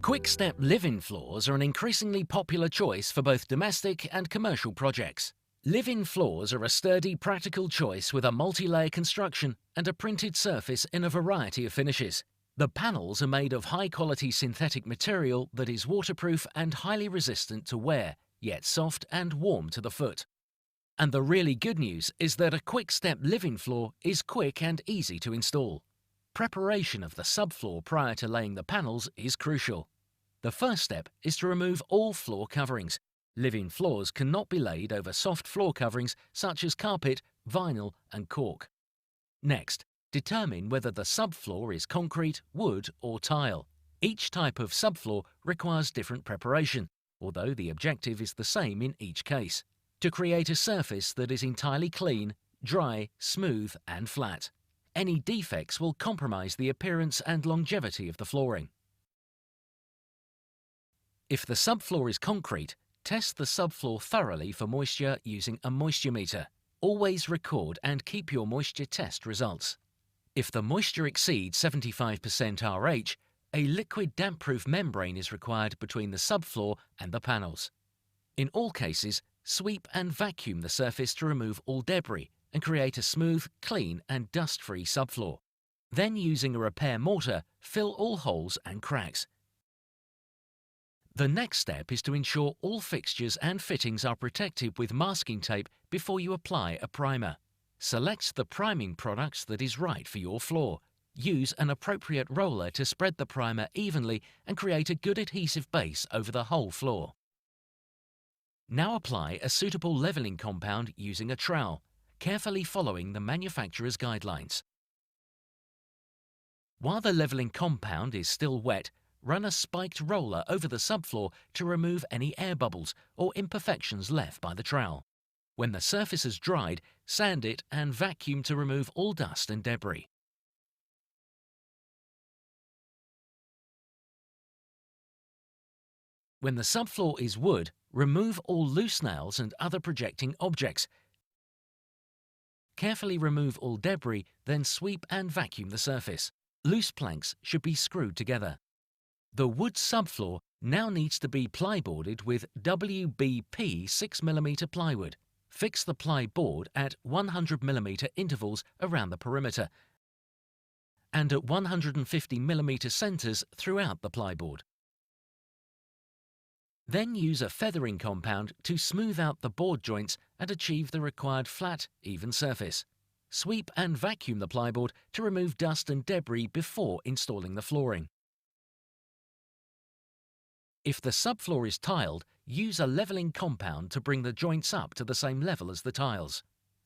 Quick Step live-in floors are an increasingly popular choice for both domestic and commercial projects. Live-in floors are a sturdy, practical choice with a multi-layer construction and a printed surface in a variety of finishes. The panels are made of high-quality synthetic material that is waterproof and highly resistant to wear, yet soft and warm to the foot. And the really good news is that a Quick Step live-in floor is quick and easy to install. Preparation of the subfloor prior to laying the panels is crucial. The first step is to remove all floor coverings. Live-in floors cannot be laid over soft floor coverings such as carpet, vinyl and cork. Next, determine whether the subfloor is concrete, wood or tile. Each type of subfloor requires different preparation, although the objective is the same in each case: to create a surface that is entirely clean, dry, smooth and flat. Any defects will compromise the appearance and longevity of the flooring. If the subfloor is concrete, test the subfloor thoroughly for moisture using a moisture meter. Always record and keep your moisture test results. If the moisture exceeds 75% RH, a liquid damp-proof membrane is required between the subfloor and the panels. In all cases, sweep and vacuum the surface to remove all debris and create a smooth, clean and dust-free subfloor. Then, using a repair mortar, fill all holes and cracks. The next step is to ensure all fixtures and fittings are protected with masking tape before you apply a primer. Select the priming products that is right for your floor. Use an appropriate roller to spread the primer evenly and create a good adhesive base over the whole floor. Now apply a suitable leveling compound using a trowel, carefully following the manufacturer's guidelines. While the leveling compound is still wet, run a spiked roller over the subfloor to remove any air bubbles or imperfections left by the trowel. When the surface has dried, sand it and vacuum to remove all dust and debris. When the subfloor is wood, remove all loose nails and other projecting objects. Carefully remove all debris, then sweep and vacuum the surface. Loose planks should be screwed together. The wood subfloor now needs to be plyboarded with WBP 6mm plywood. Fix the ply board at 100mm intervals around the perimeter and at 150mm centers throughout the plyboard. Then use a feathering compound to smooth out the board joints and achieve the required flat, even surface. Sweep and vacuum the plyboard to remove dust and debris before installing the flooring. If the subfloor is tiled, use a leveling compound to bring the joints up to the same level as the tiles.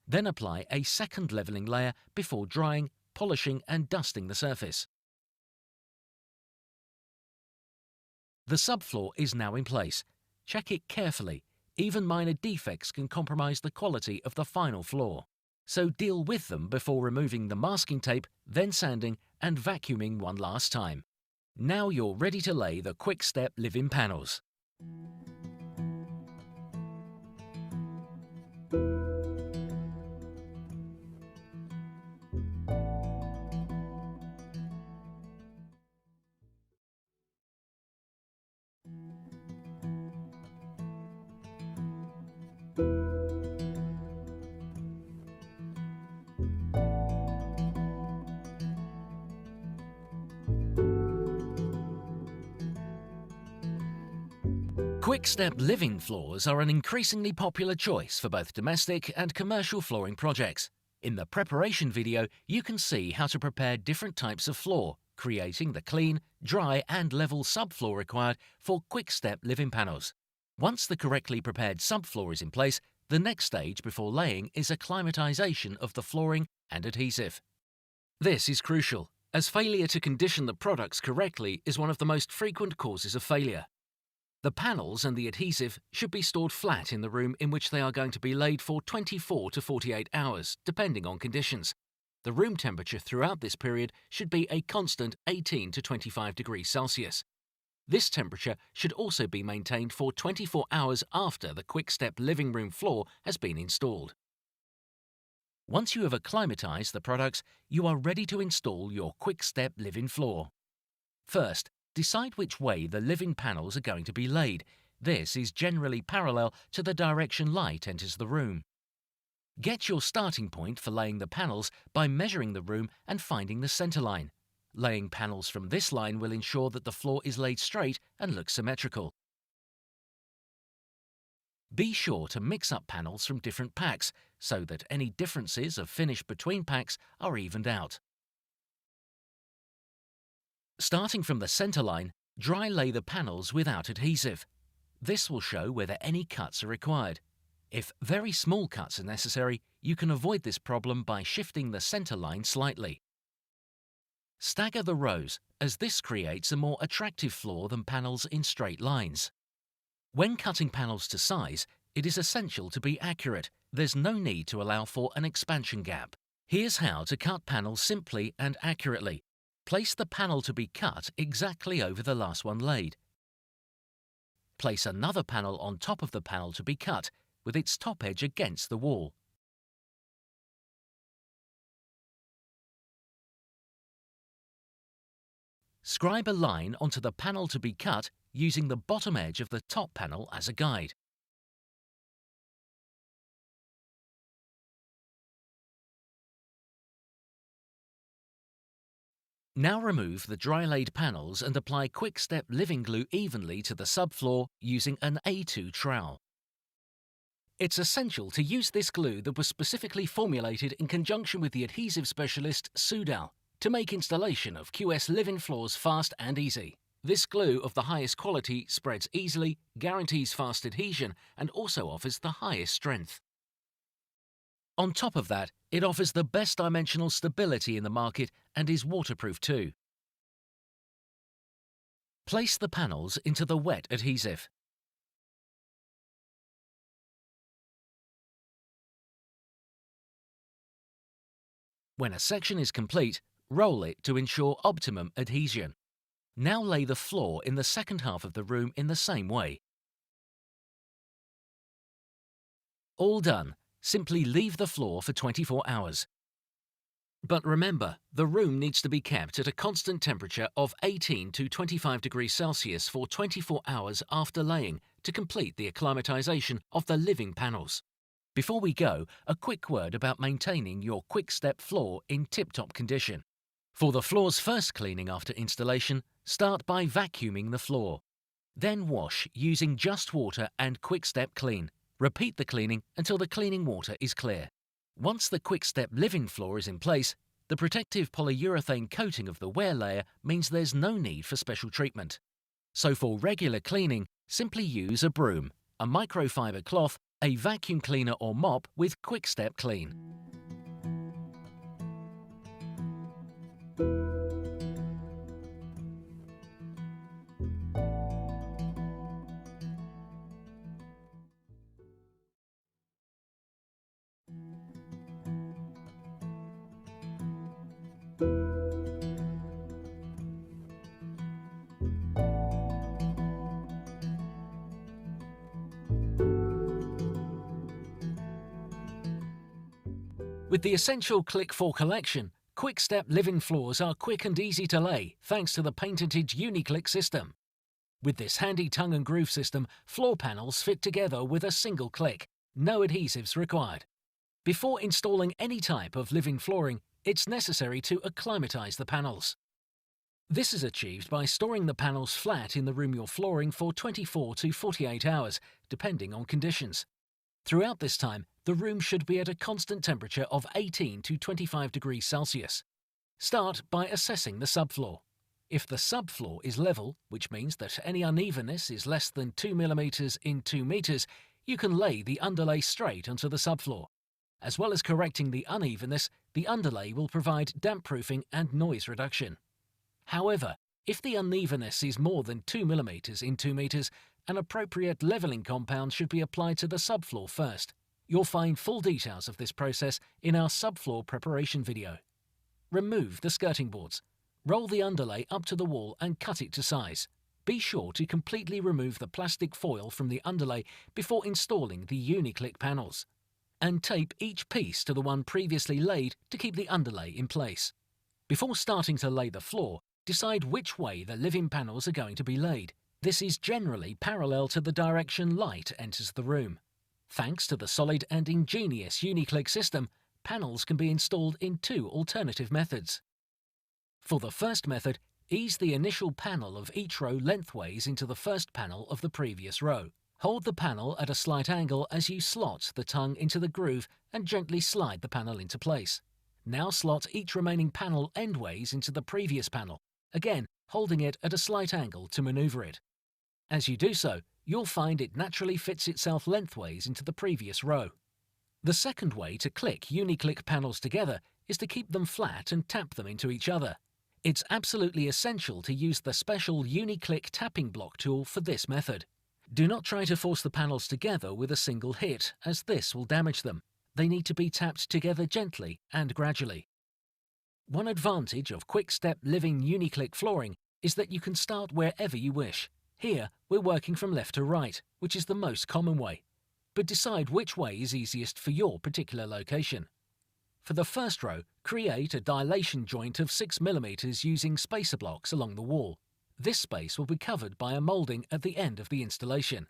Then apply a second leveling layer before drying, polishing and dusting the surface. The subfloor is now in place. Check it carefully. Even minor defects can compromise the quality of the final floor. So deal with them before removing the masking tape, then sanding and vacuuming one last time. Now you're ready to lay the Quick Step live-in panels. Quick Step live-in floors are an increasingly popular choice for both domestic and commercial flooring projects. In the preparation video, you can see how to prepare different types of floor, creating the clean, dry and level subfloor required for Quick Step live-in panels. Once the correctly prepared subfloor is in place, the next stage before laying is acclimatization of the flooring and adhesive. This is crucial, as failure to condition the products correctly is one of the most frequent causes of failure. The panels and the adhesive should be stored flat in the room in which they are going to be laid for 24 to 48 hours, depending on conditions. The room temperature throughout this period should be a constant 18 to 25 degrees Celsius. This temperature should also be maintained for 24 hours after the Quick Step living room floor has been installed. Once you have acclimatized the products, you are ready to install your Quick Step live-in floor. First, Decide which way the living panels are going to be laid. This is generally parallel to the direction light enters the room. Get your starting point for laying the panels by measuring the room and finding the center line. Laying panels from this line will ensure that the floor is laid straight and looks symmetrical. Be sure to mix up panels from different packs so that any differences of finish between packs are evened out. Starting from the center line, dry lay the panels without adhesive. This will show whether any cuts are required. If very small cuts are necessary, you can avoid this problem by shifting the center line slightly. Stagger the rows, as this creates a more attractive floor than panels in straight lines. When cutting panels to size, it is essential to be accurate. There's no need to allow for an expansion gap. Here's how to cut panels simply and accurately. Place the panel to be cut exactly over the last one laid. Place another panel on top of the panel to be cut, with its top edge against the wall. Scribe a line onto the panel to be cut using the bottom edge of the top panel as a guide. Now remove the dry-laid panels and apply Quick Step Living Glue evenly to the subfloor using an A2 trowel. It's essential to use this glue that was specifically formulated in conjunction with the adhesive specialist Soudal to make installation of QS Livyn floors fast and easy. This glue of the highest quality spreads easily, guarantees fast adhesion, and also offers the highest strength. On top of that, it offers the best dimensional stability in the market and is waterproof too. Place the panels into the wet adhesive. When a section is complete, roll it to ensure optimum adhesion. Now lay the floor in the second half of the room in the same way. All done. Simply leave the floor for 24 hours. But remember, the room needs to be kept at a constant temperature of 18 to 25 degrees Celsius for 24 hours after laying to complete the acclimatization of the living panels. Before we go, a quick word about maintaining your Quick Step floor in tip-top condition. For the floor's first cleaning after installation, start by vacuuming the floor. Then wash using just water and Quick Step Clean. Repeat the cleaning until the cleaning water is clear. Once the Quick Step Living floor is in place, the protective polyurethane coating of the wear layer means there's no need for special treatment. So for regular cleaning, simply use a broom, a microfiber cloth, a vacuum cleaner or mop with Quick Step Clean. With the essential Click 4 collection, Quick Step Living floors are quick and easy to lay thanks to the patented UniClick system. With this handy tongue and groove system, floor panels fit together with a single click, no adhesives required. Before installing any type of living flooring, it's necessary to acclimatize the panels. This is achieved by storing the panels flat in the room you're flooring for 24 to 48 hours, depending on conditions. Throughout this time, the room should be at a constant temperature of 18 to 25 degrees Celsius. Start by assessing the subfloor. If the subfloor is level, which means that any unevenness is less than 2 mm in 2 meters, you can lay the underlay straight onto the subfloor. As well as correcting the unevenness, the underlay will provide damp-proofing and noise reduction. However, if the unevenness is more than 2 mm in 2 meters, an appropriate leveling compound should be applied to the subfloor first. You'll find full details of this process in our subfloor preparation video. Remove the skirting boards. Roll the underlay up to the wall and cut it to size. Be sure to completely remove the plastic foil from the underlay before installing the UniClick panels. And tape each piece to the one previously laid to keep the underlay in place. Before starting to lay the floor, Decide which way the living panels are going to be laid. This is generally parallel to the direction light enters the room. Thanks to the solid and ingenious uni-click system, panels can be installed in two alternative methods. For the first method, ease the initial panel of each row lengthways into the first panel of the previous row. Hold the panel at a slight angle as you slot the tongue into the groove and gently slide the panel into place. Now slot each remaining panel endways into the previous panel, again holding it at a slight angle to maneuver it. As you do so, you'll find it naturally fits itself lengthways into the previous row. The second way to click uni-click panels together is to keep them flat and tap them into each other. It's absolutely essential to use the special uni-click tapping block tool for this method. Do not try to force the panels together with a single hit, as this will damage them. They need to be tapped together gently and gradually. One advantage of Quick Step Living uni-click flooring is that you can start wherever you wish. Here, we're working from left to right, which is the most common way. But decide which way is easiest for your particular location. For the first row, create a dilation joint of 6 mm using spacer blocks along the wall. This space will be covered by a moulding at the end of the installation.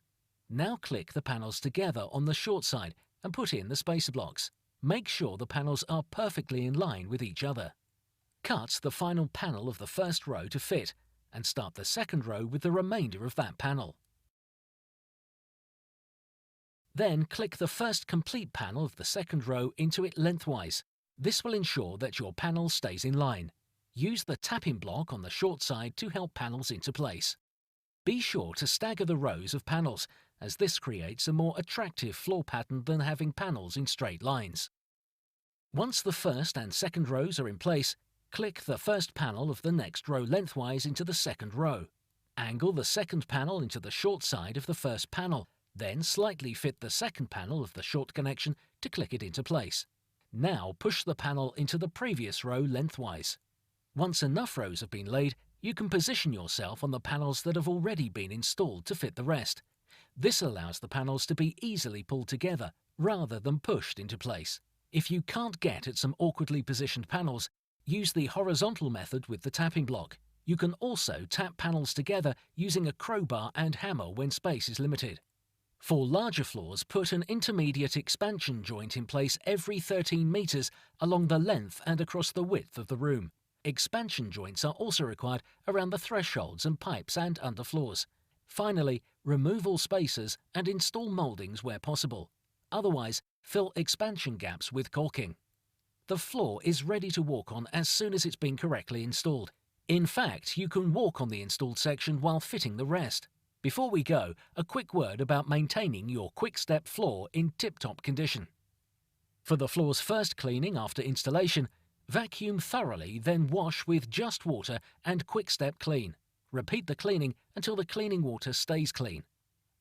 Now click the panels together on the short side and put in the spacer blocks. Make sure the panels are perfectly in line with each other. Cut the final panel of the first row to fit and start the second row with the remainder of that panel. Then click the first complete panel of the second row into it lengthwise. This will ensure that your panel stays in line. Use the tapping block on the short side to help panels into place. Be sure to stagger the rows of panels, as this creates a more attractive floor pattern than having panels in straight lines. Once the first and second rows are in place, click the first panel of the next row lengthwise into the second row. Angle the second panel into the short side of the first panel, then slightly fit the second panel of the short connection to click it into place. Now push the panel into the previous row lengthwise. Once enough rows have been laid, you can position yourself on the panels that have already been installed to fit the rest. This allows the panels to be easily pulled together rather than pushed into place. If you can't get at some awkwardly positioned panels, use the horizontal method with the tapping block. You can also tap panels together using a crowbar and hammer when space is limited. For larger floors, put an intermediate expansion joint in place every 13 meters along the length and across the width of the room. Expansion joints are also required around the thresholds and pipes and underfloors. Finally, remove all spacers and install mouldings where possible. Otherwise, fill expansion gaps with caulking. The floor is ready to walk on as soon as it's been correctly installed. In fact, you can walk on the installed section while fitting the rest. Before we go, a quick word about maintaining your Quick Step floor in tip-top condition. For the floor's first cleaning after installation, vacuum thoroughly, then wash with just water and Quick Step Clean. Repeat the cleaning until the cleaning water stays clean.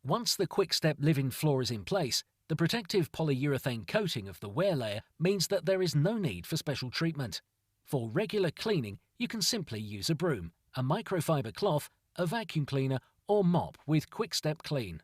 Once the Quick Step Living floor is in place, the protective polyurethane coating of the wear layer means that there is no need for special treatment. For regular cleaning, you can simply use a broom, a microfiber cloth, a vacuum cleaner, or mop with Quick Step Clean.